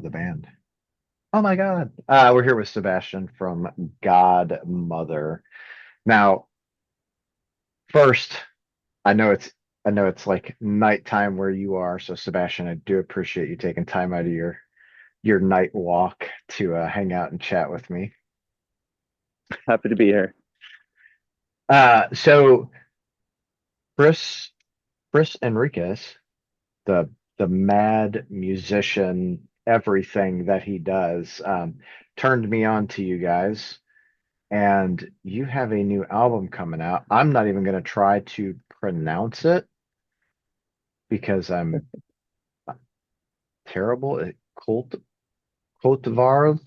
the band. Oh my God. We're here with Sebastian from Godmother. Now, first, I know it's I know it's like nighttime where you are, so Sebastian, I do appreciate you taking time out of your night walk to hang out and chat with me. Happy to be here. So Chris Enriquez, the the mad musician, everything that he does, turned me on to you guys. And you have a new album coming out. I'm not even going to try to pronounce it because I'm terrible at Kottvarld.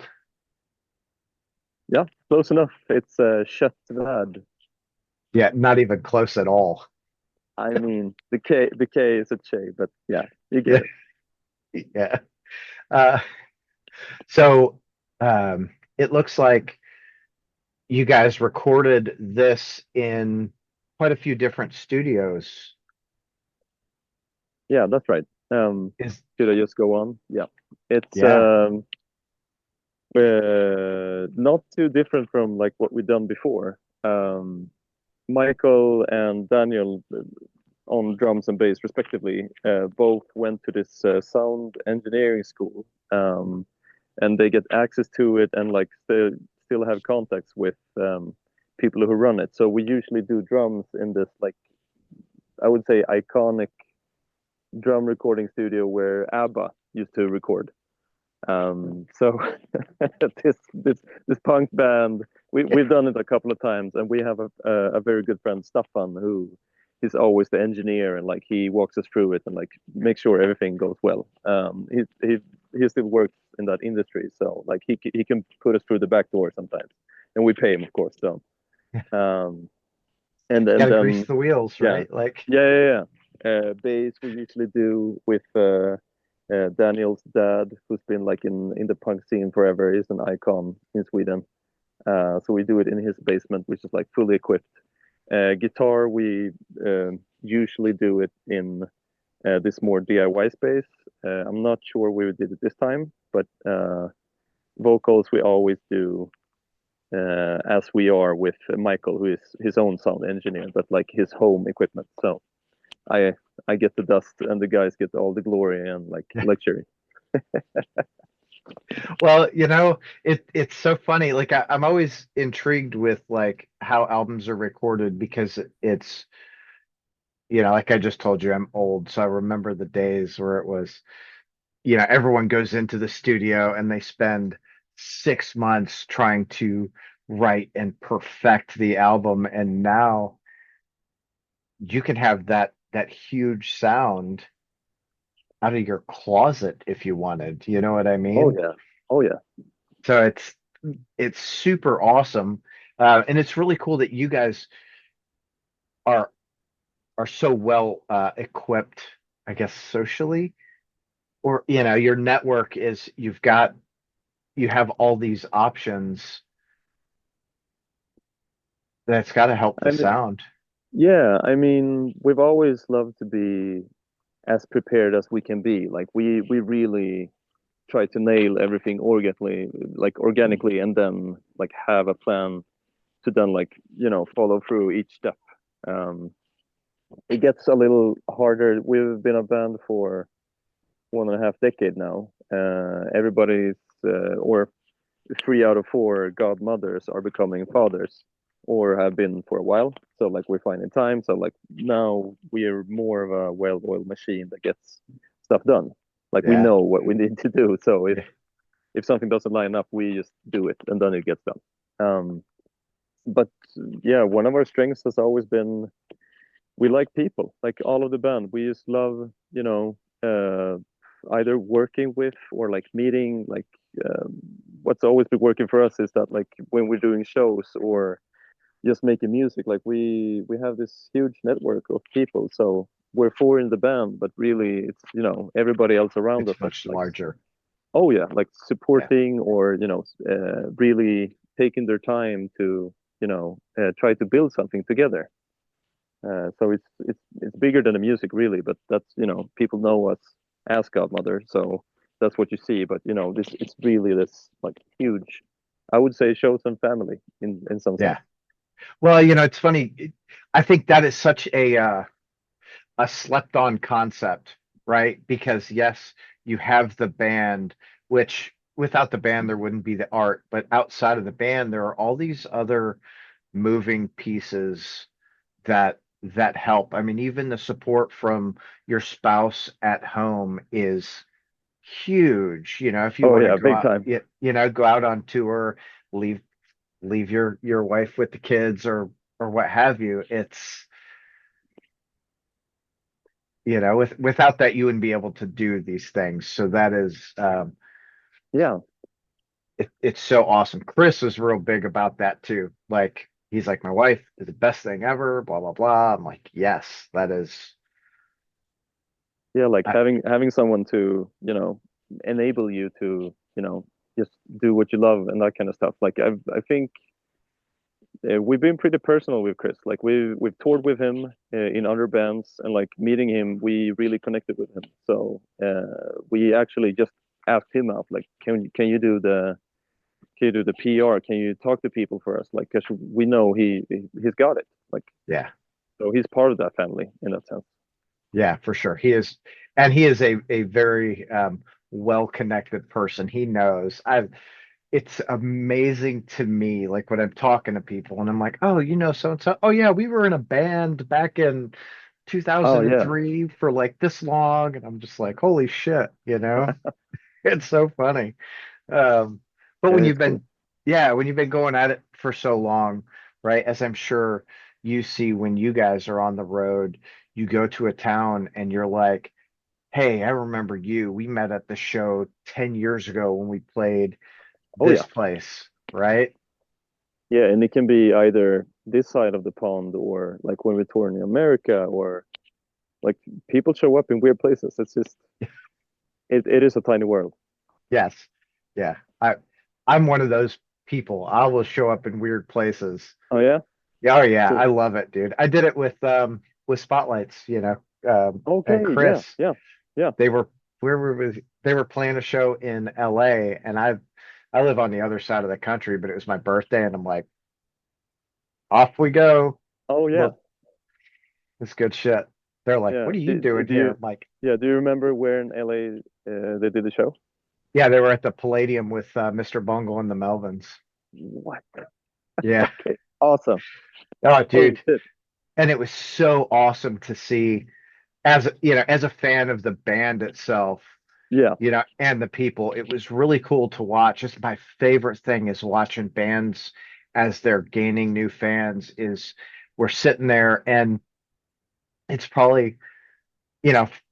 Yeah, close enough. It's Kottvarld. Yeah, not even close at all. I mean, the K is a Che, but yeah, you get Yeah, it. yeah. Uh, so it looks like you guys recorded this in quite a few different studios. Yeah, that's right. Is Should I just go on? Yeah, it's Yeah, not too different from like what we've done before. Michael and Daniel on drums and bass respectively both went to this sound engineering school, and they get access to it and like still have contacts with people who run it. So we usually do drums in this like I would say iconic drum recording studio where ABBA used to record. So this punk band, we've done it a couple of times, and we have a very good friend Staffan who is always the engineer, and like he walks us through it and like makes sure everything goes well. He still works in that industry, so like he can put us through the back door sometimes, and we pay him of course. So um, and got to grease then the wheels, yeah, right? Like, bass we usually do with Daniel's dad, who's been like in the punk scene forever. He's an icon in Sweden. So we do it in his basement, which is like fully equipped. Guitar, we usually do it in this more DIY space. I'm not sure we did it this time, but vocals we always do as we are with Michael, who is his own sound engineer, but like his home equipment. So I I get the dust, and the guys get all the glory and like luxury. well, it's so funny. Like I'm always intrigued with like how albums are recorded because it's, like I just told you, I'm old, so I remember the days where it was, everyone goes into the studio and they spend 6 months trying to write and perfect the album, and now you can have that huge sound out of your closet if you wanted. You know what I Oh mean? yeah, oh yeah. So it's super awesome, and it's really cool that you guys are are so well equipped, I guess, socially, or your network is you have all these options that's got to help the I mean, sound. yeah, I mean, we've always loved to be as prepared as we can be. Like we really try to nail everything organically, and then like have a plan to then like follow through each step. Um, it gets a little harder. We've been a band for 1.5 decade now. Everybody's or 3 out of 4 godmothers are becoming fathers or have been for a while. So like we're finding time. So like now we are more of a well-oiled machine that gets stuff done. Like we Yeah. know what we need to do. So if Yeah. if something doesn't line up, we just do it and then it gets done. But yeah, one of our strengths has always been we like people. Like all of the band, we just love either working with or like meeting. Like what's always been working for us is that like when we're doing shows or just making music, like we have this huge network of people. So we're four in the band, but really it's everybody else around us It's that's much like, larger. oh yeah, like Yeah. supporting or really taking their time to try to build something together. So it's bigger than the music really, but that's people know us as Godmother. So that's what you see. But you know, this it's really this like huge, I would say, chosen family in some sense. Yeah. Well, it's funny. I think that is such a slept on concept, right? Because yes, you have the band, which without the band there wouldn't be the art, but outside of the band there are all these other moving pieces that help. I mean, even the support from your spouse at home is huge. If you Oh want to yeah, go big out, time. go out on tour, leave leave your wife with the kids or what have you. It's without that you wouldn't be able to do these things. So that is Yeah, it's so awesome. Chris is real big about that too. Like he's like, my wife is the best thing ever, blah blah blah. I'm like, yes, that is yeah, like uh, having someone to enable you to just do what you love and that kind of stuff. Like I think we've been pretty personal with Chris. Like we've toured with him in other bands, and like meeting him, we really connected with him. So we actually just asked him out, like, can you do the PR? Can you talk to people for us? Like, because we know he's got it. Like, yeah. so he's part of that family in that sense. Yeah, for sure. He is, and he is a very well-connected person. He knows. It's amazing to me, like when I'm talking to people and I'm like, oh, so and so. Oh yeah, we were in a band back in Oh yeah, 2003 for like this long, and I'm just like, holy shit. It's so funny. Um, but yeah, when it's you've cool. been, yeah, when you've been going at it for so long, right? As I'm sure you see when you guys are on the road, you go to a town and you're like, hey, I remember you. We met at the show 10 years ago when we played Oh this yeah, place, right? yeah, and it can be either this side of the pond or like when we tour in America or like people show up in weird places. It's just it is a tiny world. Yes. Yeah. I'm one of those people. I will show up in weird places. Oh yeah. Yeah, oh yeah, So I love it, dude. I did it with Spotlights, and okay, yeah, Chris. yeah, yeah. They were where were we? They were playing a show in LA, and I live on the other side of the country, but it was my birthday, and I'm like, off we go. Oh yeah, Look, it's good shit. They're like, yeah. what are you doing Do here? you I'm like, do you remember where in LA they did the show? yeah, they were at the Palladium with Mr. Bungle and the Melvins. What? Yeah. Okay, awesome. Oh, Holy dude. shit. And it was so awesome to see as a fan of the band itself, Yeah. and the people, it was really cool to watch. Just my favorite thing is watching bands as they're gaining new fans is we're sitting there and it's probably,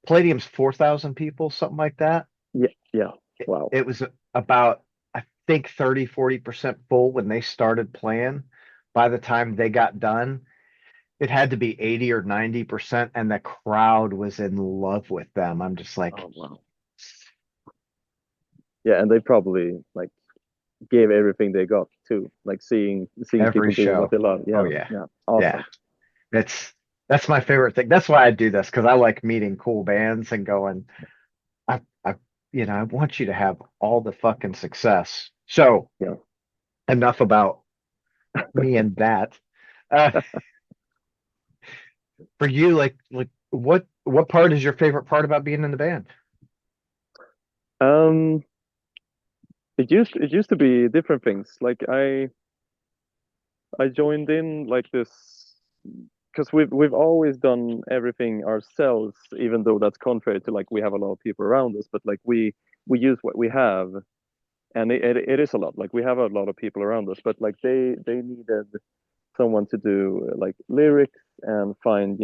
Palladium's 4,000 people, something like that. Yeah. Yeah. It, Wow. it was about, I think 30-40% full when they started playing. By the time they got done, it had to be 80 or 90%, and the crowd was in love with them. I'm just like, Oh wow. Yeah, and they probably like gave everything they got too. Like seeing every people doing what show. they love. Oh Yeah. yeah. Yeah. Yeah. Awesome. That's my favorite thing. That's why I do this because I like meeting cool bands and going, I I want you to have all the fucking success. So Yeah. enough about me and that. Uh, for you, like what part is your favorite part about being in the band? Um, it used to be different things. Like I joined in like this because we've always done everything ourselves, even though that's contrary to like we have a lot of people around us. But like we use what we have, and it is a lot. Like we have a lot of people around us, but like they needed someone to do like lyrics and find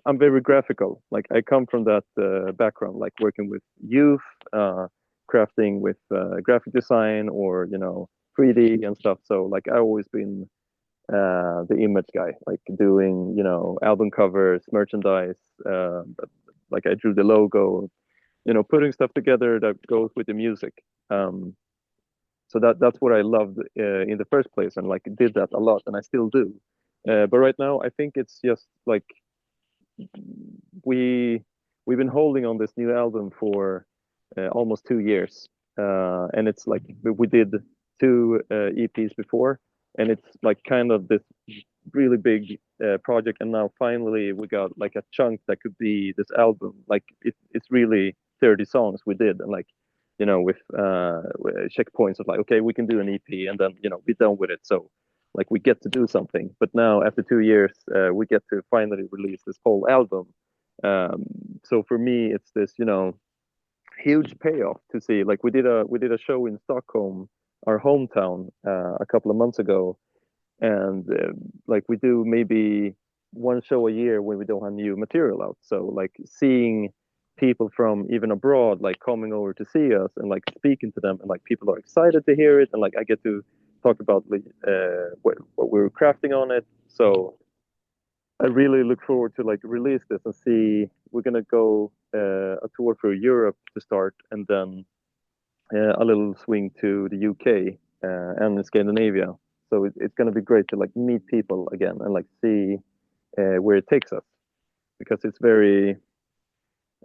I'm very graphical. Like I come from that background, like working with youth, crafting with graphic design or 3D and stuff. So like I always been the image guy, like doing album covers, merchandise. Like I drew the logo, putting stuff together that goes with the music. So that's what I loved in the first place, and like did that a lot, and I still do. But right now, I think it's just like we we've been holding on this new album for almost 2 years, and it's like we did two EPs before, and it's like kind of this really big project, and now finally we got like a chunk that could be this album. Like it's really 30 songs we did, and like with checkpoints of like, okay, we can do an EP and then be done with it. So like we get to do something. But now after 2 years, we get to finally release this whole album. So for me, it's this huge payoff to see. Like we did a show in Stockholm, our hometown, a couple of months ago, and like we do maybe one show a year when we don't have new material out. So like seeing people from even abroad like coming over to see us and like speaking to them, and like people are excited to hear it, and like I get to talk about like what we were crafting on it. So I really look forward to like release this and see. We're gonna go a tour through Europe to start, and then a little swing to the UK and Scandinavia. So it's gonna be great to like meet people again and like see where it takes us, because it's very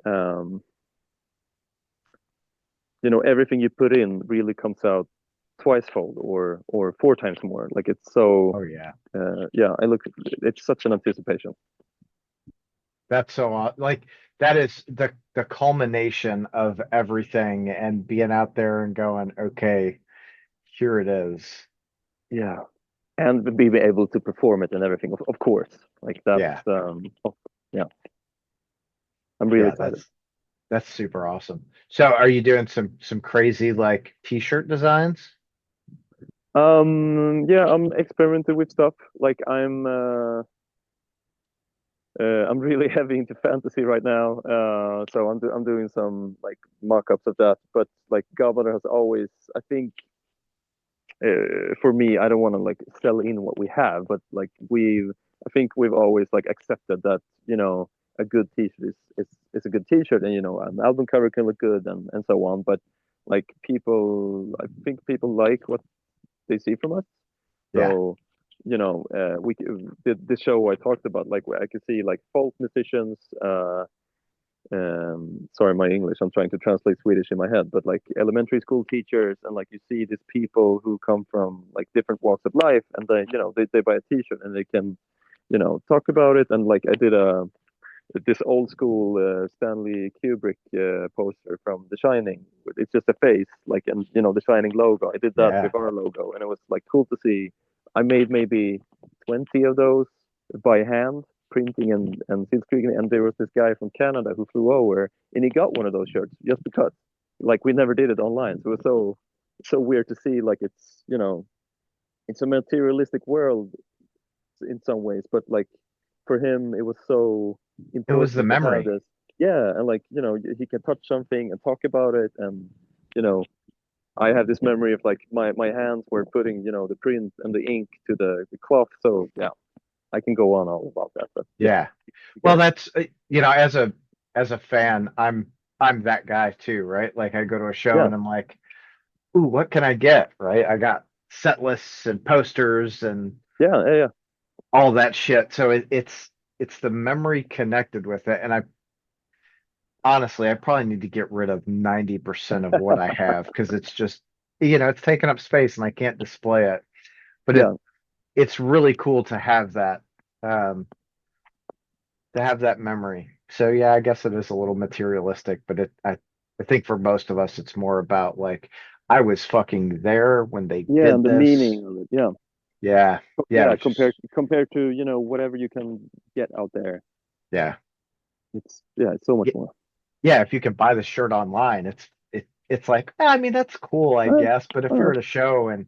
um, everything you put in really comes out twicefold or four times more. Like it's so Oh yeah. yeah. It's such an anticipation. That's so like that is the culmination of everything and being out there and going, okay, here it is. Yeah, and be able to perform it and everything. Of course, like that's Yeah. yeah. I'm really Yeah, excited. that's super awesome. So are you doing some crazy like t-shirt designs? Yeah, I'm experimenting with stuff. Like I'm really heavy into fantasy right now. So I'm doing some like mock-ups of that. But like Godmother has always, I think, for me, I don't want to like sell in what we have, but like I think we've always like accepted that a good T-shirt is a good T-shirt, and an album cover can look good and so on. But like I think people like what they see from us. Yeah. So, we did the show I talked about, like where I could see like folk musicians. Sorry, my English. I'm trying to translate Swedish in my head, but like elementary school teachers, and like you see these people who come from like different walks of life, and they buy a T-shirt and they can talk about it. And like I did this old school Stanley Kubrick poster from The Shining. It's just a face, like, and The Shining logo. I did that Yeah. with our logo, and it was like cool to see. I made maybe 20 of those by hand, printing and silk screening. And there was this guy from Canada who flew over, and he got one of those shirts just because. Like we never did it online, so it was so weird to see. Like it's a materialistic world in some ways, but like for him, it was so It was the important to have memory. this. Yeah, and like he can touch something and talk about it, and you know, I have this memory of like my hands were putting the print and the ink to the cloth. So yeah, I can go on all about that, but yeah, Yeah. Well, great. that's as a fan, I'm that guy too, right? Like I go to a show Yeah, and I'm like, ooh, what can I get? Right? I got set lists and posters and yeah, yeah, yeah. all that shit. So it's the memory connected with it. And I honestly, I probably need to get rid of 90% of what I have because it's just, it's taking up space and I can't display it. But Yeah. it's really cool um, to have that memory. So yeah, I guess it is a little materialistic, but I think for most of us, it's more about like, I was fucking there when they Yeah, did and the this. meaning of it. Yeah, Yeah. Yeah. yeah. It's just, Compared to whatever you can get out there, yeah. it's so much Y- more. Yeah. If you can buy the shirt online, it's like, I mean, that's cool, I Uh, guess. But if uh, you're at a show and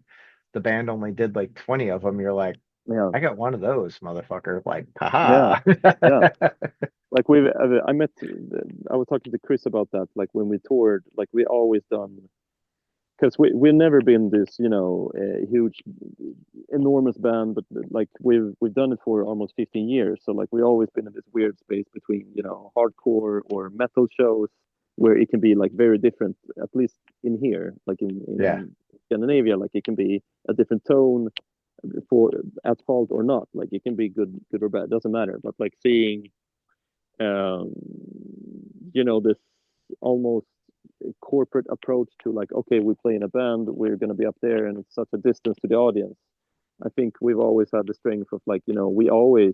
the band only did like 20 of them, you're like, yeah, I got one of those, motherfucker. Like, yeah, haha. yeah. Like I met, I was talking to Chris about that. Like when we toured, like we always done, because we've never been this, huge, enormous band, but like we've done it for almost 15 years. So like we've always been in this weird space between, hardcore or metal shows where it can be like very different, at least in here, like Yeah. in Scandinavia, like it can be a different tone for at fault or not. Like it can be good or bad, doesn't matter. But like seeing um, this almost corporate approach to like, okay, we play in a band, we're going to be up there, and it's such a distance to the audience. I think we've always had the strength of like, we always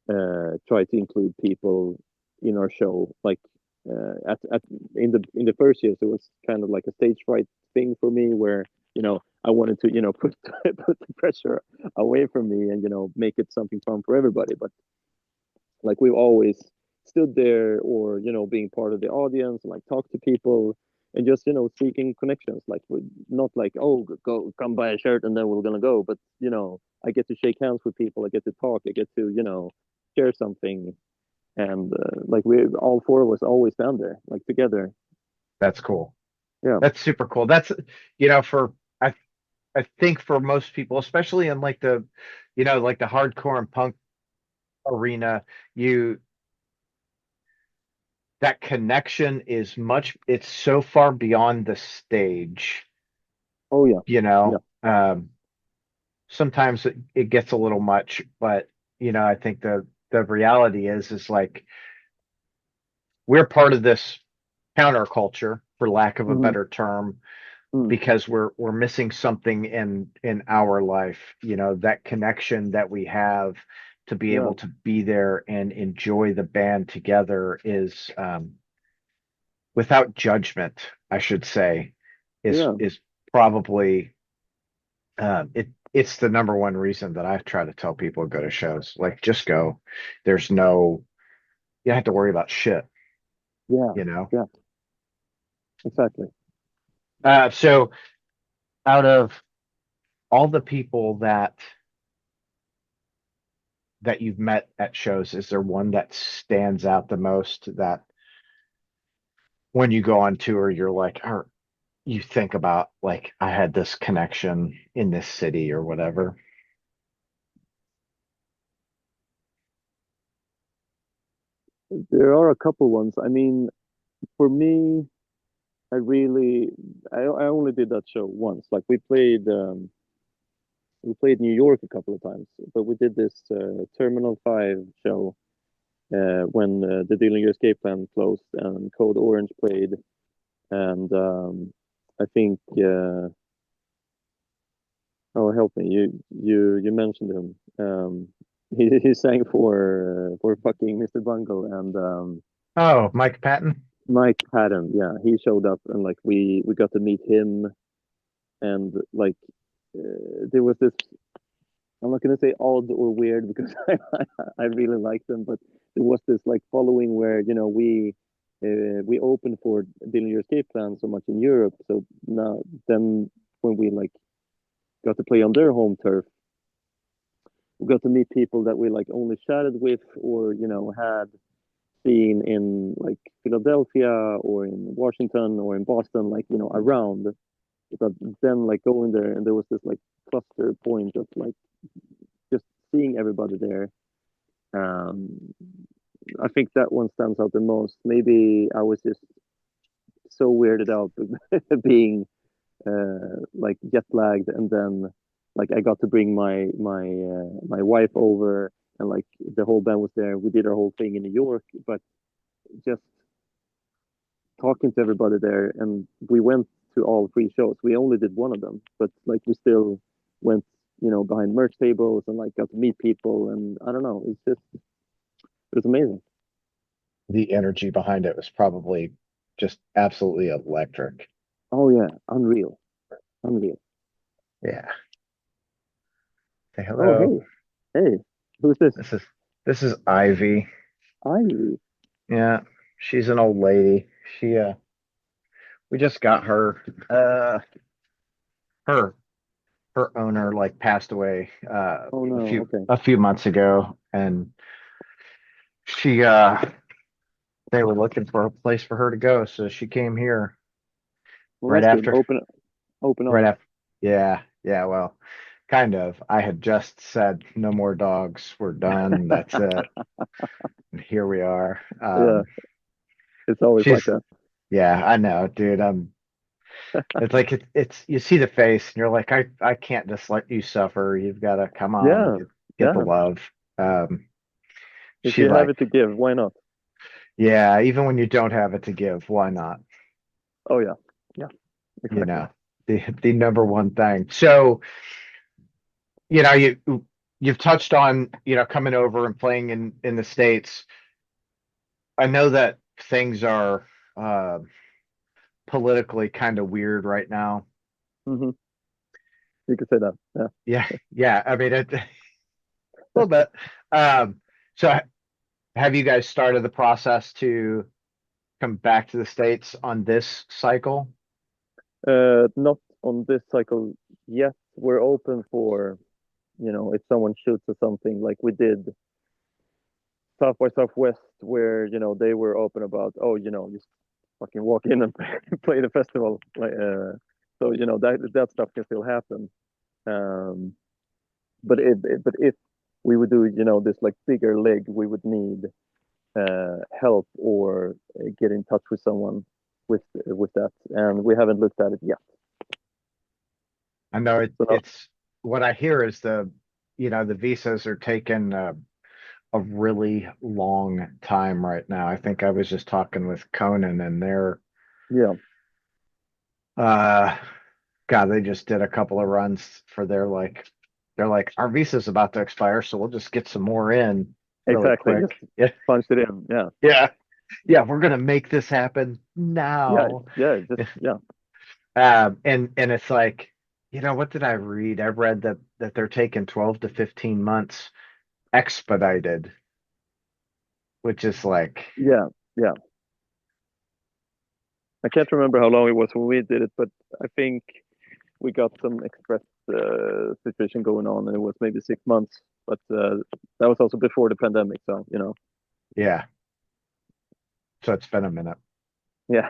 try to include people in our show. Like at in the first years, it was kind of like a stage fright thing for me, where I wanted to put put the pressure away from me and make it something fun for everybody. But like we've always stood there, or being part of the audience and like talk to people and just seeking connections. Like we're not like, oh, go come buy a shirt and then we're gonna go, but I get to shake hands with people, I get to talk, I get to share something. And like we all four of us always stand there like together. That's cool. Yeah. That's super cool. That's, for I I think for most people, especially in like like the hardcore and punk arena, you that connection is it's so far beyond the stage, Oh yeah. you Yeah. know. Sometimes it gets a little much, but I think the reality is like we're part of this counterculture, for lack of a Hmm. better term, Mm. because we're missing something in our life, that connection that we have to be Yeah. able to be there and enjoy the band together is without judgment, I should say, Yeah. is probably it's the number one reason that I try to tell people to go to shows. Like, just go. There's no, you don't have to worry about shit, Yeah. you know? Yeah. Exactly. So out of all the people that you've met at shows, is there one that stands out the most, that when you go on tour, you're like, or you think about, like, I had this connection in this city or whatever? There are a couple ones. I mean, for me, I really, I only did that show once. Like we played New York a couple of times, but we did this Terminal 5 show when the Dillinger Escape Plan closed and Code Orange played. And I think, oh, help me, you mentioned him. He sang for fucking Mr. Bungle and Oh, Mike Patton. Mike Patton. Yeah, he showed up and like we got to meet him and like there was this. I'm not gonna say odd or weird because I really like them, but there was this like following where we opened for Dillinger Escape Plan so much in Europe, so now then when we like got to play on their home turf, we got to meet people that we like only chatted with or had seen in like Philadelphia or in Washington or in Boston, like around. But then like going there and there was this like cluster point of like just seeing everybody there. Um, I think that one stands out the most. Maybe I was just so weirded out being like jet lagged, and then like I got to bring my wife over, and like the whole band was there. We did our whole thing in New York, but just talking to everybody there, and we went to all three shows. We only did one of them, but like we still went, behind merch tables and like got to meet people, and I don't know, it was amazing. The energy behind it was probably just absolutely electric. Oh yeah, unreal, unreal. Yeah. Say Oh hello. hey, hey, who's this? This is this is Ivy. Ivy. Yeah, she's an old lady. She we just got her. Her her owner like passed away Oh no, okay. a few months ago, and she they were looking for a place for her to go, so she came here Well, right that's good. after Open up. right after yeah, yeah, well, kind of. I had just said no more dogs. We're done. That's it. And here we are. Yeah, it's always like She's that. yeah, I know, dude. It's like it's you see the face and you're like, I can't just let you suffer. You've got to come on, Yeah, get the yeah. love. Um, If she you have like it to give, why not? Yeah, even when you don't have it to give, why not? Oh yeah, yeah, You exactly. know, the number one thing. So, you know, you've touched on, coming over and playing in the States. I know that things are uh politically kind of weird right now. Hmm. You could say that. Yeah. Yeah, yeah. I mean, a little bit. Um, so have you guys started the process to come back to the States on this cycle? Not on this cycle yet. We're open for, if someone shoots or something like we did South by Southwest, where they were open about, oh, just fucking walk in and play the festival, like so that stuff can still happen. Um, but if we would do this like bigger leg, we would need help or get in touch with someone with that, and we haven't looked at it yet. I know So no, it's what I hear is the visas are taking a really long time right now. I think I was just talking with Conan and yeah, uh God, they just did a couple of runs for they're like, our visa's about to expire, so we'll just get some more in really exactly. quick. Just Yeah, punched it in. Yeah, yeah, yeah, we're gonna make this happen yeah, now. yeah. Just yeah, And it's like, what did I read? I read that they're taking 12 to 15 months expedited, which is like, yeah, yeah. I can't remember how long it was when we did it, but I think we got some express situation going on, and it was maybe 6 months. But that was also before the pandemic, so yeah. So it's been a minute. yeah.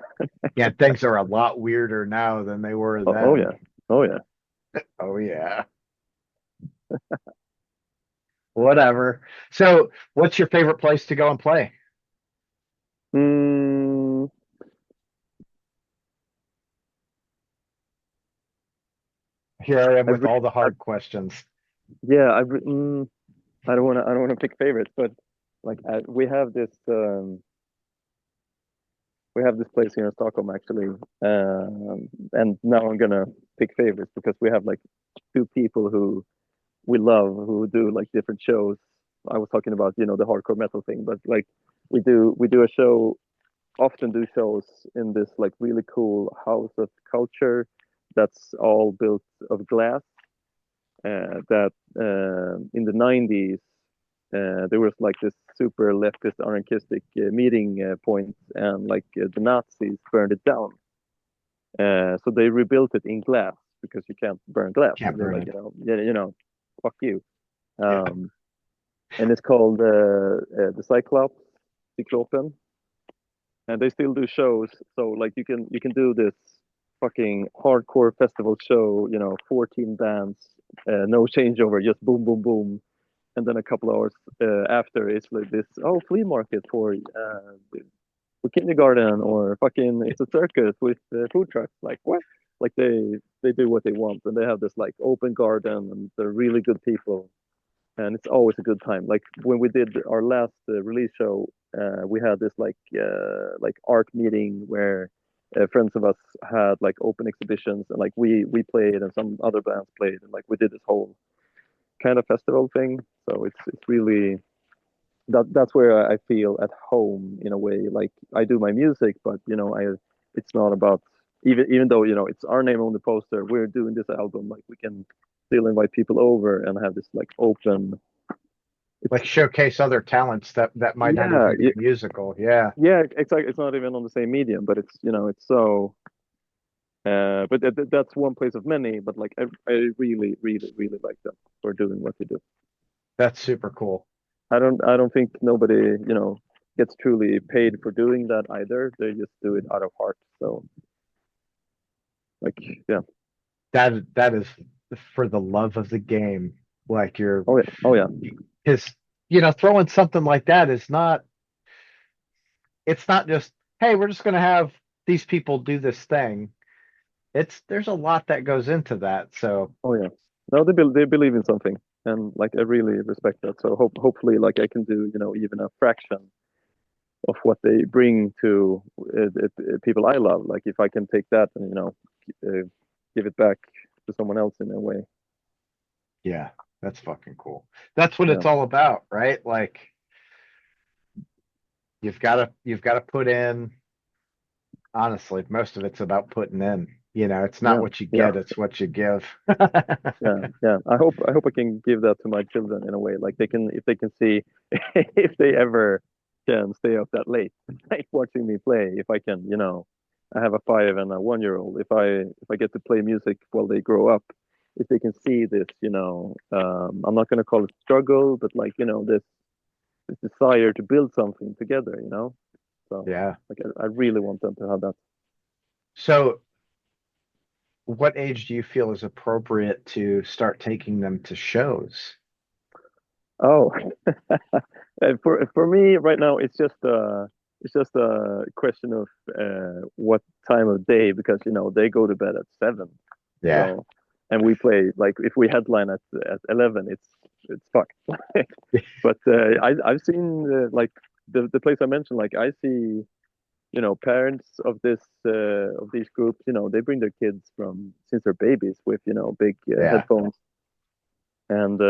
Yeah, things are a lot weirder now than they were Oh, oh yeah, then. oh yeah. Oh yeah. Whatever. So, what's your favorite place to go and play? Mm, Here I am I, with re- all the I hard questions. yeah, I don't want to pick favorites, but like we have this place here in Stockholm actually, and now I'm gonna pick favorites because we have like two people who we love who do like different shows. I was talking about the hardcore metal thing, but like we do a show, often do shows in this like really cool house of culture that's all built of glass. That in the 90s there was like this super leftist anarchistic meeting point, and like the Nazis burned it down. So they rebuilt it in glass because you can't burn glass. Can't They're burn like, it. yeah, fuck you. Yeah. And it's called the Cyclopen, and they still do shows. So like you can do this fucking hardcore festival show, 14 bands, no changeover, just boom, boom, boom, and then a couple hours after it's like this flea market for kindergarten, or fucking it's a circus with food trucks. Like what? Like they do what they want, and they have this like open garden, and they're really good people, and it's always a good time. Like when we did our last release show, we had this like art meeting where friends of us had like open exhibitions, and like we played and some other bands played, and like we did this whole kind of festival thing. So it's really that's where I feel at home in a way. Like I do my music, but I it's not about, even though it's our name on the poster. We're doing this album. Like we can still invite people over and have this like open. Like It's showcase other talents that might not yeah, even be musical. Yeah. yeah. Exactly. It's not even on the same medium, but it's it's so. But that's one place of many. But like I really, really, really like them for doing what they do. That's super cool. I don't think nobody gets truly paid for doing that either. They just do it out of heart. So like yeah. That is for the love of the game. Like you're Oh yeah. Oh yeah. because throwing something like that is not it's not just, hey, we're just gonna have these people do this thing. There's a lot that goes into that. So Oh yeah. No, they believe in something, and like I really respect that. So hopefully like I can do even a fraction of what they bring to people I love. Like if I can take that and give it back to someone else in a way. Yeah, that's fucking cool. That's what Yeah, it's all about, right? Like you've got to put in, honestly, most of it's about putting in. It's not yeah, what you yeah, get, it's what you give. yeah, yeah. I hope I can give that to my children in a way. Like they can, if they can see, if they ever can stay up that late, like watching me play. If I can, I have a 5 and a 1 year old. If I get to play music while they grow up, if they can see this, I'm not gonna call it struggle, but like this desire to build something together. So Yeah. like I really want them to have that. So what age do you feel is appropriate to start taking them to shows? Oh, for me right now, it's just a question of what time of day because they go to bed at 7, Yeah. so and we play like if we headline at 11, it's fucked. But I've seen like the place I mentioned, like I see parents of these groups, they bring their kids from since they're babies with big Yeah. headphones. And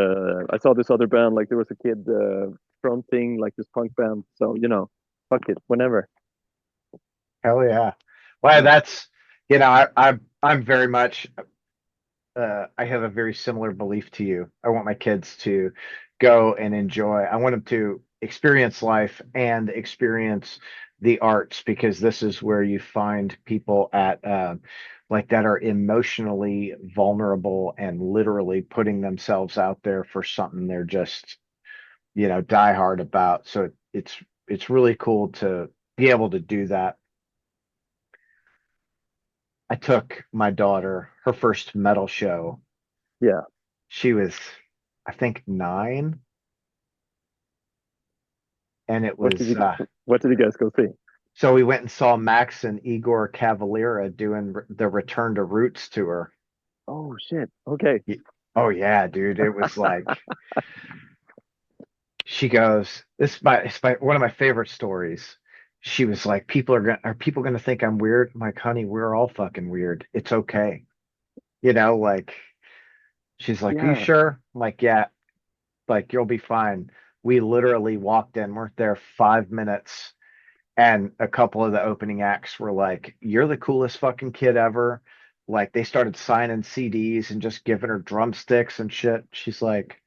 I saw this other band, like there was a kid fronting like this punk band. So, fuck it, whenever. Hell yeah. Well, Yeah. that's, I'm very much, I have a very similar belief to you. I want my kids to go and enjoy. I want them to experience life and experience the arts because this is where you find people at like that are emotionally vulnerable and literally putting themselves out there for something they're just, die hard about. So it's really cool to be able to do that. I took my daughter her first metal show. Yeah. She was, I think, 9, and it What did was you what did you guys go see? so we went and saw Max and Igor Cavalera doing the Return to Roots tour. Oh shit. Okay. Oh yeah, dude, it was like she goes, this is it's my one of my favorite stories. She was like, are people gonna think I'm weird? I'm like, honey, we're all fucking weird. It's okay. Like she's like, are you Yeah. sure? I'm like, yeah, like you'll be fine. We literally walked in, weren't there 5 minutes, and a couple of the opening acts were like, "You're the coolest fucking kid ever." Like they started signing CDs and just giving her drumsticks and shit. She's like,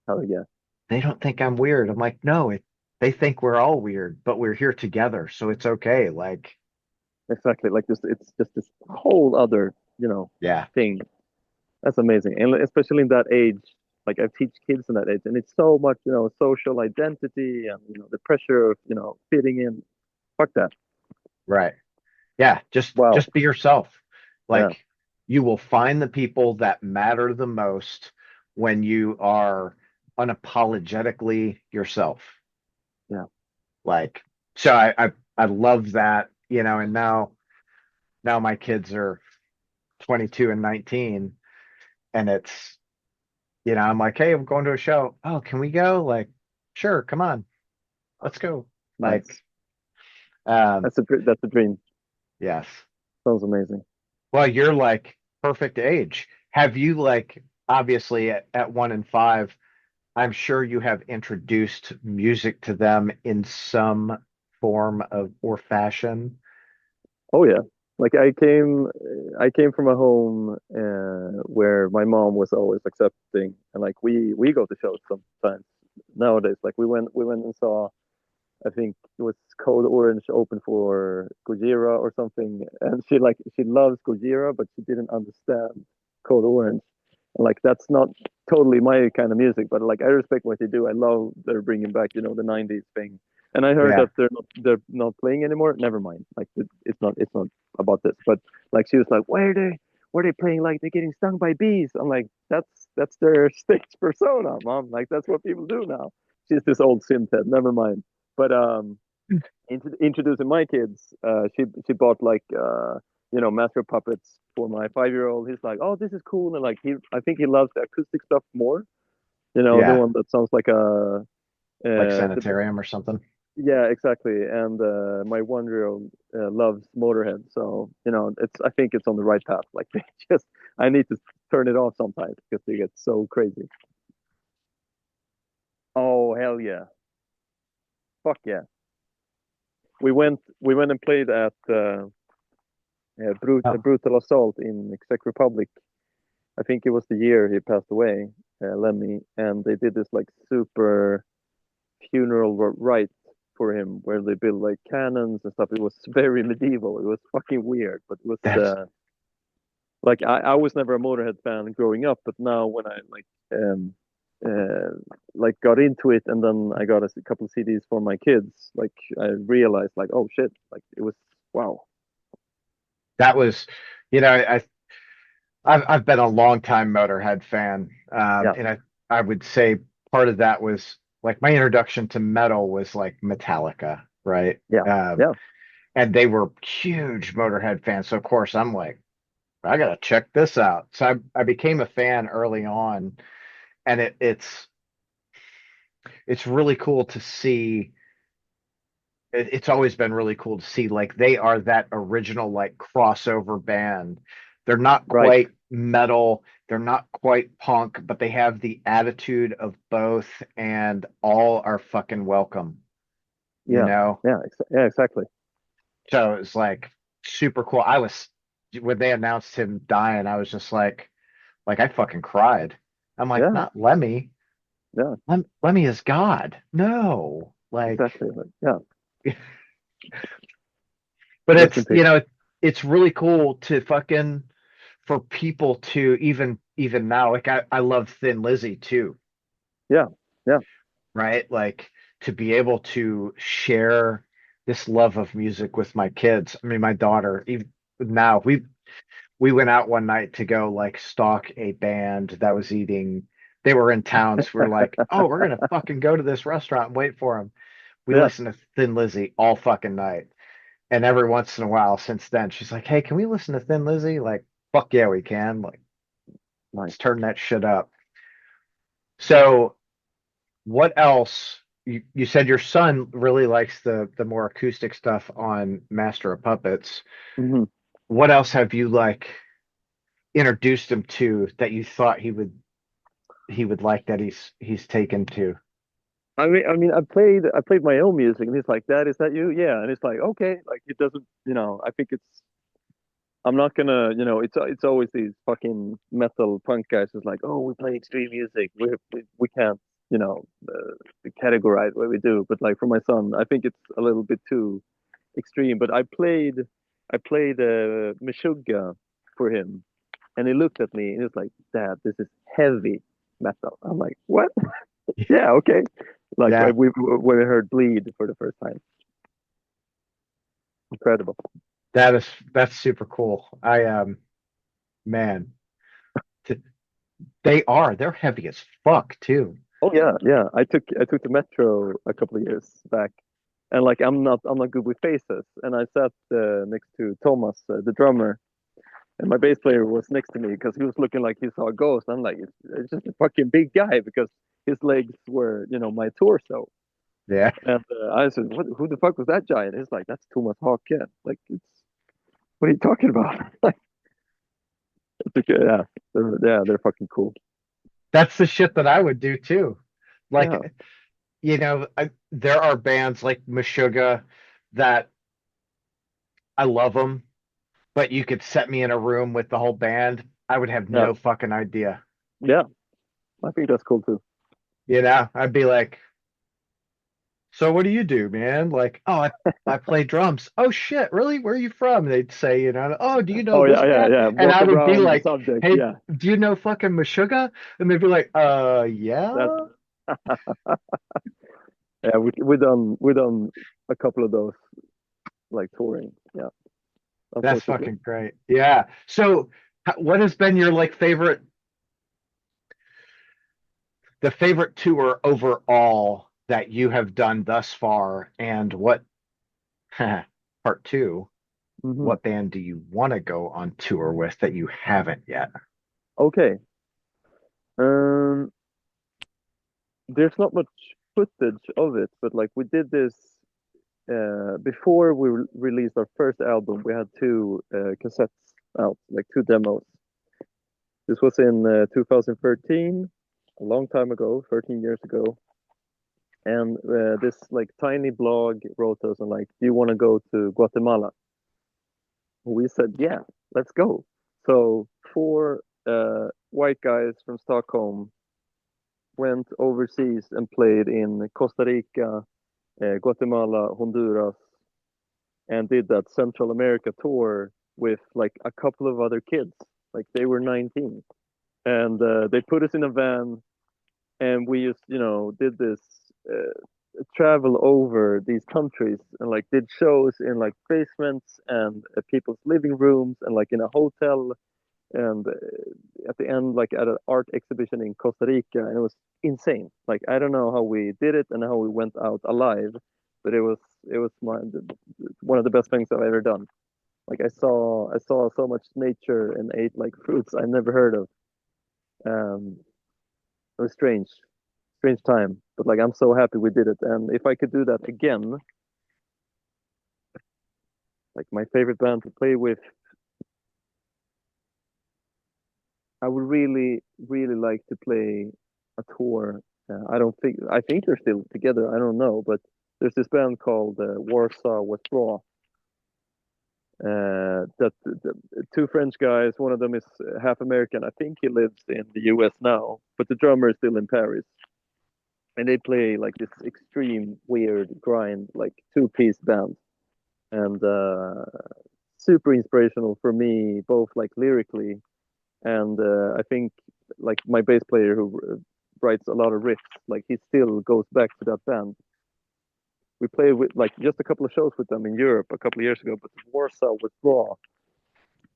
Hell yeah. "They don't think I'm weird." I'm like, "No, they think we're all weird, but we're here together, so it's okay." Like, Exactly. Like this, it's just this whole other, yeah, thing. That's amazing. And especially in that age, like I teach kids in that age, and it's so much, social identity and the pressure of, fitting in. Fuck that. right. Yeah, just Wow. just be yourself. Yeah. Like you will find the people that matter the most when you are unapologetically yourself. Yeah. Like, so I love that, and now my kids are 22 and 19, and it's, I'm like, hey, I'm going to a show. Oh, can we go? Like, sure, come on, let's go. Like, Nice. um, That's a dream. yes. Sounds amazing. Well, you're like perfect age. Have you like obviously at 1 and 5, I'm sure you have introduced music to them in some form of or fashion. Oh yeah. Like I came from a home where my mom was always accepting, and like we go to shows sometimes nowadays. Like we went and saw, I think it was Code Orange open for Gojira or something, and she loves Gojira, but she didn't understand Code Orange. And like that's not totally my kind of music, but like I respect what they do. I love they're bringing back the '90s thing. And I heard Yeah. that they're not playing anymore. Never mind. Like it's not about this. But like she was like, why are they playing like they're getting stung by bees? I'm like, that's their stage persona, mom. Like that's what people do now. She's this old synth head. Never mind. But introducing my kids, she bought like master puppets for my 5-year-old. He's like, oh, this is cool, and like I think he loves the acoustic stuff more. The Yeah. one that sounds like a Like uh, the, sanitarium or something. yeah, exactly. And my 1 year old loves Motorhead, so it's I think it's on the right path. Like they just, I need to turn it off sometimes because they get so crazy. Oh hell yeah, fuck yeah. We went and played at Oh, Brutal Assault in Czech Republic. I think it was the year he passed away, Lemmy, and they did this like super funeral rite for him where they built like cannons and stuff. It was very medieval. It was fucking weird, but it was that's like I was never a Motorhead fan growing up, but now when I uh like got into it and then I got a couple of CDs for my kids, like I realized like oh shit, like it was wow. that was, you know, I've been a long time Motorhead fan, Yeah, and I would say part of that was like my introduction to metal was like Metallica, right? yeah, yeah, And they were huge Motorhead fans, so of course I'm like, I gotta check this out. So I became a fan early on, and it's really cool to see. It's always been really cool to see like they are that original like crossover band. They're not right. quite metal, they're not quite punk, but they have the attitude of both, and all are fucking welcome, you Yeah, know? yeah, yeah, exactly. So it's like super cool. I was when they announced him dying, I was just like I fucking cried. I'm like, Yeah, not Lemmy. yeah, Lemmy is God. No. Like, exactly. Like, yeah, but rest in it's, peace. it's really cool to fucking for people to even now, like I love Thin Lizzy too, Yeah, yeah, right? Like to be able to share this love of music with my kids. I mean, my daughter, even now, we went out one night to go like stalk a band that was eating. They were in town, so we're like, oh, we're gonna fucking go to this restaurant and wait for them. We yeah. listened to Thin Lizzy all fucking night. And every once in a while since then, she's like, hey, can we listen to Thin Lizzy? Like, fuck yeah, we can. Like, let's Nice. turn that shit up. So, what else? You said your son really likes the more acoustic stuff on Master of Puppets. Hmm. What else have you like introduced him to that you thought he would like that he's taken to? I mean, I played my own music, and he's like, "Dad, is that you?" Yeah, and it's like, okay, like it doesn't, I think it's, I'm not gonna, it's always these fucking metal punk guys who's like, "Oh, we play extreme music, we can't, categorize what we do." But like for my son, I think it's a little bit too extreme. But I played Meshuggah for him, and he looked at me and he was like, "Dad, this is heavy metal." I'm like, "What?" Yeah, okay. Like Yeah, when we heard Bleed for the first time. Incredible. that's super cool. Man, th- they're heavy as fuck too. Oh yeah, yeah. I took the metro a couple of years back, and like I'm not good with faces, and I sat next to Thomas, the drummer, and my bass player was next to me because he was looking like he saw a ghost. I'm like, it's just a fucking big guy because his legs were, my torso. Yeah, And I said, who the fuck was that giant? He's like, that's Thomas Hawke. Like, what are you talking about? Like, yeah, they're fucking cool. that's the shit that I would do too. Yeah, Like, there are bands like Meshuggah that I love them, but you could set me in a room with the whole band, I would have yeah, no fucking idea. yeah. I think that's cool too. I'd be like, so what do you do, man? Like, oh, I play drums. Oh shit, really? Where are you from? They'd say, oh, do you know Oh this yeah, yeah, band? yeah. And Walk I would be around the like, subject. hey, Yeah, do you know fucking Meshuggah? And they'd be like, that's yeah. yeah. We done a couple of those like touring. Yeah, That's unfortunately. fucking great. Yeah. So, what has been your like the favorite tour overall that you have done thus far, and what part two? Hmm. What band do you want to go on tour with that you haven't yet? Okay. Um, there's not much footage of it, but like we did this. before we released our first album, we had two cassettes out, like two demos. This was in 2013, a long time ago, 13 years ago. And this like tiny blog wrote us and like, do you want to go to Guatemala? We said, yeah, let's go. So four white guys from Stockholm went overseas and played in Costa Rica, Guatemala, Honduras, and did that Central America tour with like a couple of other kids. Like they were 19, and they put us in a van, and we just did this travel over these countries and like did shows in like basements and people's living rooms and like in a hotel and at the end like at an art exhibition in Costa Rica, and it was insane. Like I don't know how we did it and how we went out alive, but it was one of the best things I've ever done. Like I saw so much nature and ate like fruits I never heard of. It was strange time, but like I'm so happy we did it. And if I could do that again, like my favorite band to play with, I would really, really like to play a tour. I think they're still together. I don't know, but there's this band called Warsaw Withdraw. That two French guys. One of them is half American. I think he lives in the U.S. now, but the drummer is still in Paris. And they play like this extreme, weird grind, like two-piece band, and super inspirational for me, both like lyrically and I think like my bass player who writes a lot of riffs, like he still goes back to that band. We played with like just a couple of shows with them in Europe a couple of years ago, but Warsaw Withdraw,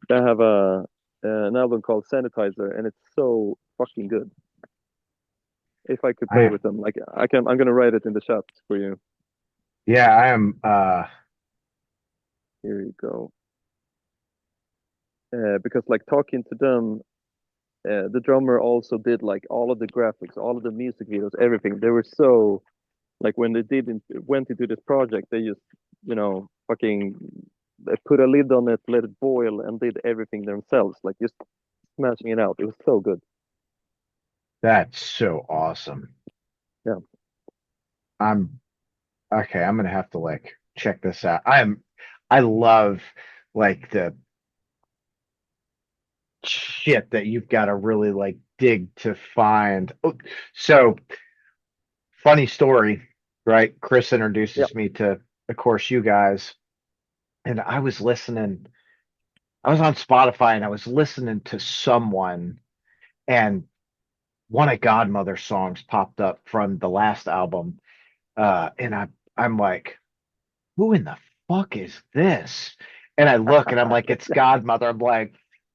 they have a an album called Sanitizer, and it's so fucking good. If I could play I with them, like I'm gonna write it in the chat for you. yeah, I am Here you go. Because like talking to them, the drummer also did like all of the graphics, all of the music videos, everything. They were so like when they went into this project, they just fucking they put a lid on it, let it boil, and did everything themselves, like just smashing it out. It was so good. that's so awesome. Yeah, I'm okay, I'm gonna have to like check this out. I love like the shit that you've got to really like dig to find. Oh, so funny story, right? Chris yeah, introduces me to, of course, you guys, and I was on Spotify and I was listening to someone, and one of Godmother's songs popped up from the last album. And I'm like, who in the fuck is this? And I look and I'm like, it's Godmother. I'm like,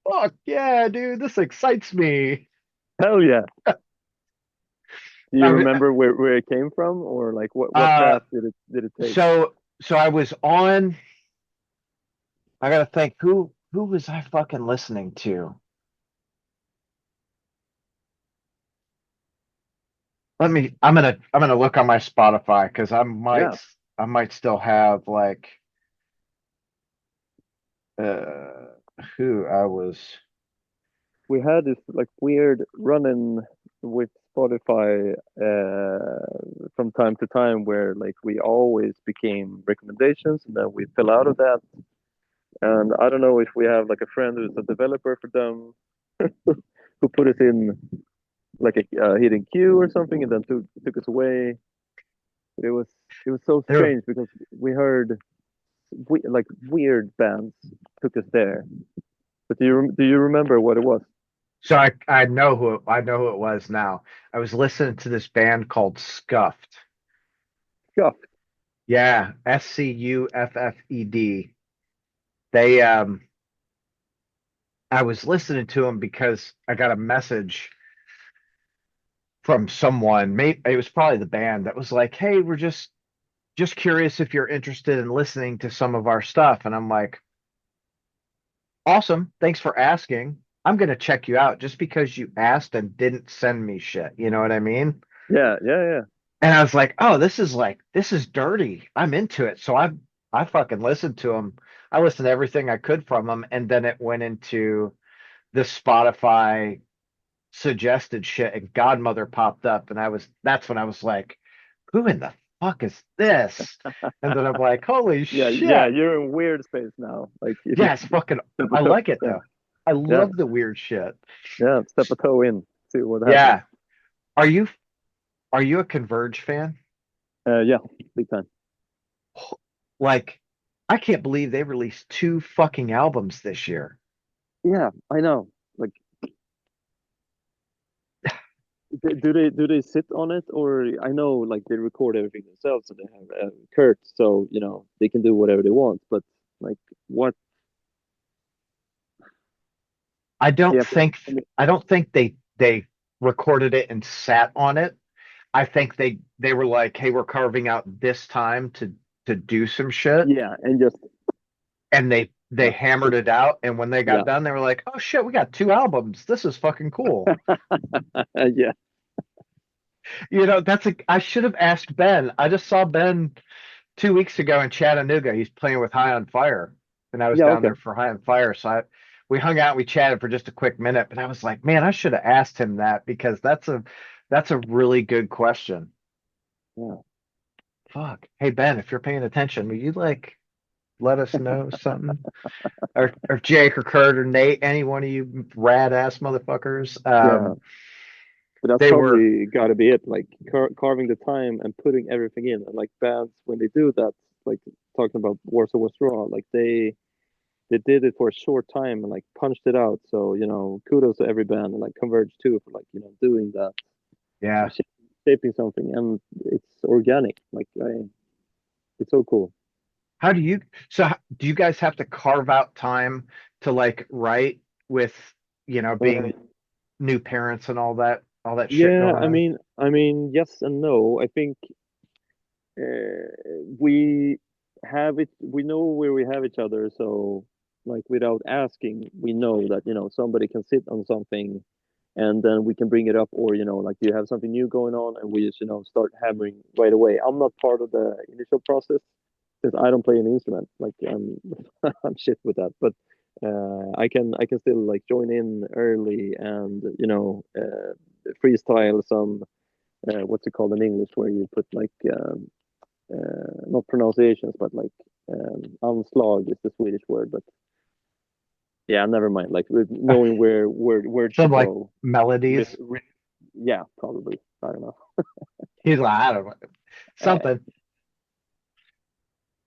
fuck yeah, dude, this excites me. hell yeah. Do you I, remember where it came from, or like what uh, path did it take? so I was on. I gotta think who was I fucking listening to? I'm gonna look on my Spotify because Yeah, I might still have like uh who I was. we had this like weird run-in with Spotify from time to time where like we always became recommendations and then we fell out of that. And I don't know if we have like a friend who's a developer for them who put us in like a hidden queue or something and then took us away. But it was so There strange because we heard like weird bands took us there. But do you remember what it was? So I know who it was now. I was listening to this band called Scuffed. Scuff. Yeah, Scuffed. They I was listening to them because I got a message from someone, maybe it was probably the band that was like, "Hey, we're just curious if you're interested in listening to some of our stuff." And I'm like, "Awesome. Thanks for asking. I'm going to check you out just because you asked and didn't send me shit." You know what I mean? Yeah, yeah, yeah. And I was like, this is dirty. I'm into it. So I fucking listened to him. I listened to everything I could from him, and then it went into the Spotify suggested shit, and Godmother popped up, and that's when I was like, who in the fuck is this? And then I'm like, holy Yeah, yeah, shit. you're in weird space now. Like if you Yeah, it's fucking step a I toe, like it yeah, though. I yeah, love the weird shit. yeah, step a toe in, see what happens. Yeah. Are you are you a Converge fan? Yeah, big time. Like, I can't believe they released two fucking albums this year. Yeah, I know. Like, do they sit on it, or I know like they record everything themselves, so they have Kurt, so they can do whatever they want. But like, what? I They don't have to, think I mean, I don't think they recorded it and sat on it. I think they were like, "Hey, we're carving out this time to do some shit," yeah, and just and they yeah, hammered just it out. And when they got yeah, done, they were like, "Oh shit, we got two albums. This is fucking cool." yeah, I should have asked Ben. I just saw Ben 2 weeks ago in Chattanooga. He's playing with High on Fire, and I was yeah. down Okay, there for High on Fire. We hung out, and we chatted for just a quick minute. But I was like, man, I should have asked him that because that's a really good question. yeah. Fuck. Hey Ben, if you're paying attention, will you like let us know something? Or Jake or Kurt or Nate, any one of you rad ass motherfuckers. Yeah, but that's They were probably got to be it. Like carving the time and putting everything in. And like bands, when they do that, like talking about Warsaw Was Raw, like they did it for a short time and like punched it out. So kudos to every band and like Converge too for like doing that, yeah. shaping something, and it's organic. Like it's so cool. How do you do you guys have to carve out time to like write with Uh, being new parents and all that shit yeah, going on? yes and no. I think we have it. We know where we have each other, so like without asking, we know that somebody can sit on something, and then we can bring it up, or like you have something new going on, and we just start hammering right away. I'm not part of the initial process because I don't play an instrument. Like I'm I'm shit with that, but I can still like join in early and freestyle some what's it called in English where you put like not pronunciations, but like anslag is the Swedish word, but yeah, never mind. Like with knowing where words Some should like go. melodies. Yeah, probably. I don't know. He's like, I don't know. Uh, Something.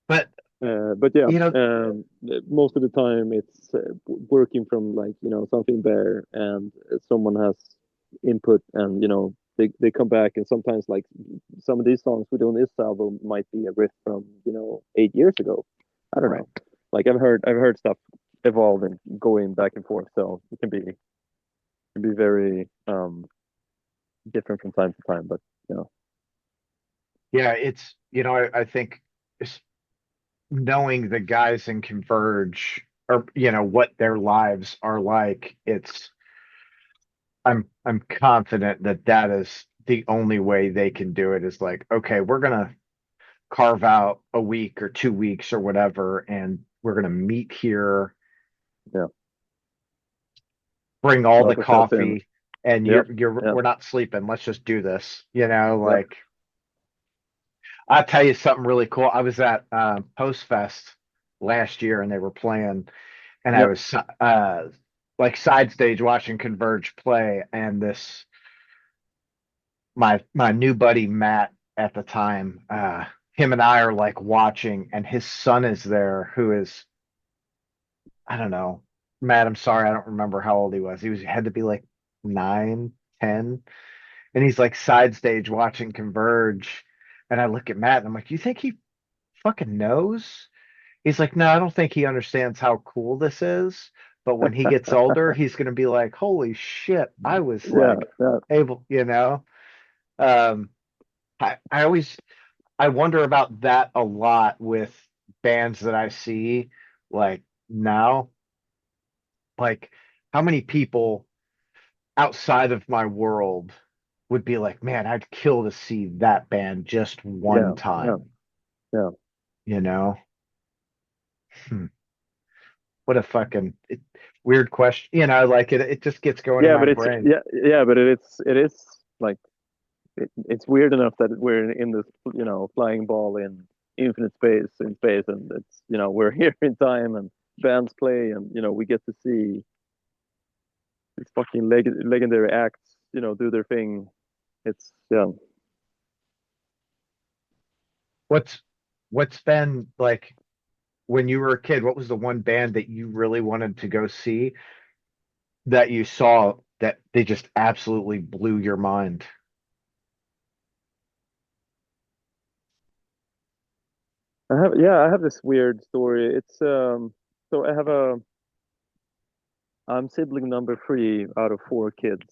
But but yeah, you know, most of the time it's working from like something there, and someone has input, and they come back, and sometimes like some of these songs we do on this album might be a riff from 8 years ago. I don't right. know. Like I've heard stuff evolve and going back and forth, so it can be very different from time to time. But Yeah, it's I think it's knowing the guys in Converge or what their lives are like, I'm confident that that is the only way they can do it is like, okay, we're gonna carve out a week or 2 weeks or whatever, and we're gonna meet here, yeah, bring all the lock ourselves in. coffee, and Yep. you're Yeah. we're not sleeping. Let's just do this. Yep. Like I'll tell you something really cool. I was at Post Fest last year and they were playing, and I Yep. was like side stage watching Converge play, and this my new buddy Matt at the time, him and I are like watching, and his son is there who is, I don't know, Matt, I'm sorry, I don't remember how old he was. Had to be like 9, 10, and he's like side stage watching Converge, and I look at Matt and I'm like, you think he fucking knows? He's like, no, I don't think he understands how cool this is. But when he gets older, he's going to be like, holy shit, I was Yeah. like Yeah. able, Um, I always I wonder about that a lot with bands that I see like now, like how many people outside of my world would be like, man, I'd kill to see that band just one Yeah, yeah, time, yeah. you know? Hmm. What a fucking weird question. Like it just gets going in Yeah, my but it's brain. yeah, but it is like it's weird enough that we're in this, flying ball in infinite space in space, and it's, we're here in time, and bands play, and we get to see these fucking legendary acts, do their thing. It's yeah. What's what's been like when you were a kid, what was the one band that you really wanted to go see that you saw that they just absolutely blew your mind? I have this weird story. It's so I'm sibling number three out of four kids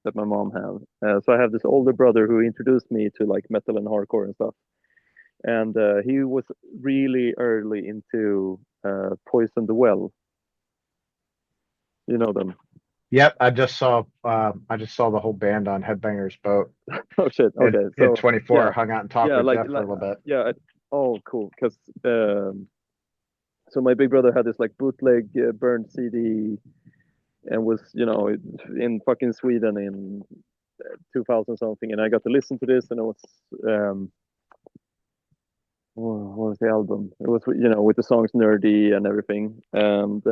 that my mom have. So I have this older brother who introduced me to like metal and hardcore and stuff. And he was really early into Poison the Well. You know them? Yep, I just saw the whole band on Headbangers Boat. Oh shit. At Okay. at So 24, yeah, I hung out and talked yeah, with Jeff for a little bit. yeah. Oh, cool. Because so my big brother had this like bootleg burned CD, and was, in fucking Sweden in 2000 something, and I got to listen to this, and it was um what was the album? It was, with the songs Nerdy and everything. And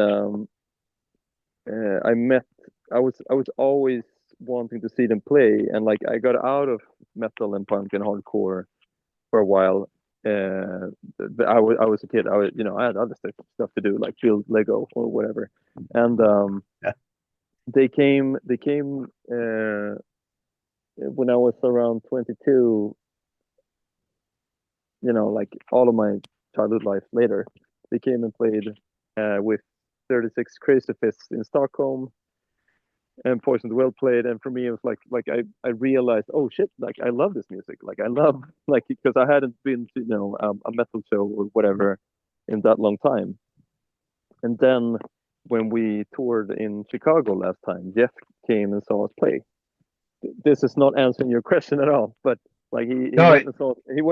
I met I was always wanting to see them play, and like I got out of metal and punk and hardcore for a while. But I was a kid. I had other stuff to do, like build Lego or whatever. And Yeah. they came when I was around 22, like all of my childhood life later. They came and played with 36 Crazy Fists in Stockholm, and Poison the Well played. And for me, it was like I realized, oh shit, like I love this music. Like I love, like, because I hadn't been to, a metal show or whatever in that long time. And then when we toured in Chicago last time, Jeff came and saw us play. This is not answering your question at all, but like he No, went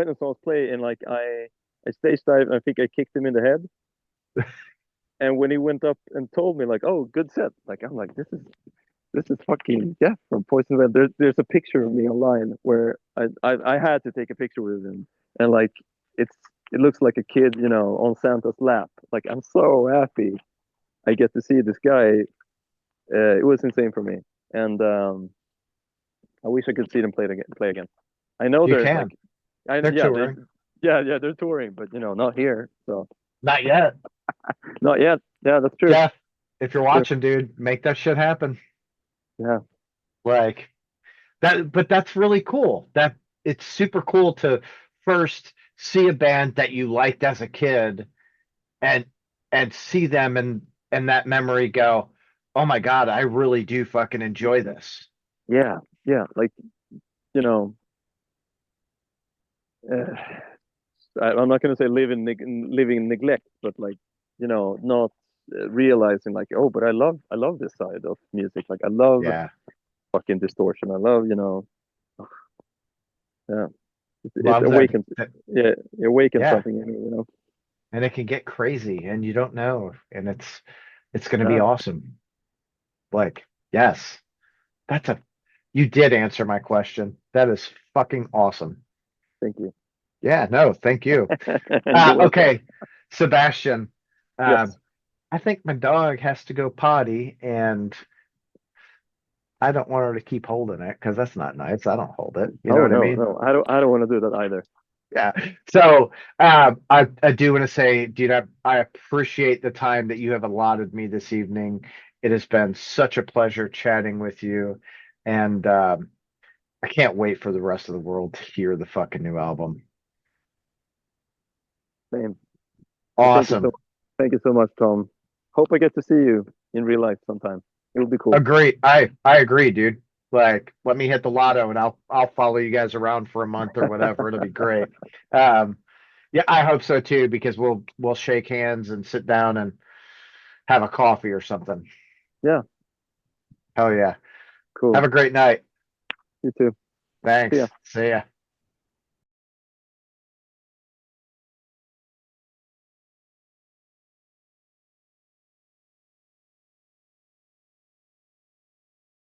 and saw us play, and like I stage dived, and I think I kicked him in the head. And when he went up and told me like, "Oh, good set," like I'm like, this is fucking Jeff from Poison Red. There's a picture of me online where I had to take a picture with him, and like it's it looks like a kid, on Santa's lap. Like I'm so happy I get to see this guy. It was insane for me, and I wish I could see them play again. I know you they're like, can. They're yeah, they, touring. yeah, they're touring, but not here. So Not yet. not yet. Yeah, that's true. Jeff, if you're True. watching, dude, make that shit happen. Yeah, Like that, but that's really cool. That it's super cool to first see a band that you liked as a kid and see them and that memory go, oh my God, I really do fucking enjoy this. yeah, yeah. Like, you know, uh, I'm not gonna say living in neglect, but like, not realizing like, oh, but I love this side of music. Like, I love Yeah. fucking distortion. I love, yeah. It Love that. awakens, yeah, it awakens Yeah. something in me. And it can get crazy and you don't know. And it's gonna be Yeah, awesome. Like, yes, that's a you did answer my question. That is fucking awesome. thank you. Yeah, no, thank you. You're welcome. Okay, Sebastian. Um, Yes. I think my dog has to go potty, and I don't want her to keep holding it because that's not nice. I don't hold it. You know Oh what I no, mean? no, I don't want to do that either. Yeah. So I do want to say, dude, I appreciate the time that you have allotted me this evening. It has been such a pleasure chatting with you, and I can't wait for the rest of the world to hear the fucking new album. Same. Well, Awesome. thank you so much, Tom. Hope I get to see you in real life sometime. It would be cool. Agree. I agree, dude. Like, let me hit the lotto and I'll follow you guys around for a month or whatever. It'll be great. Um, yeah, I hope so too, because we'll shake hands and sit down and have a coffee or something. Yeah, Hell yeah. Have cool. a great night. You too. See Thanks. ya. See ya.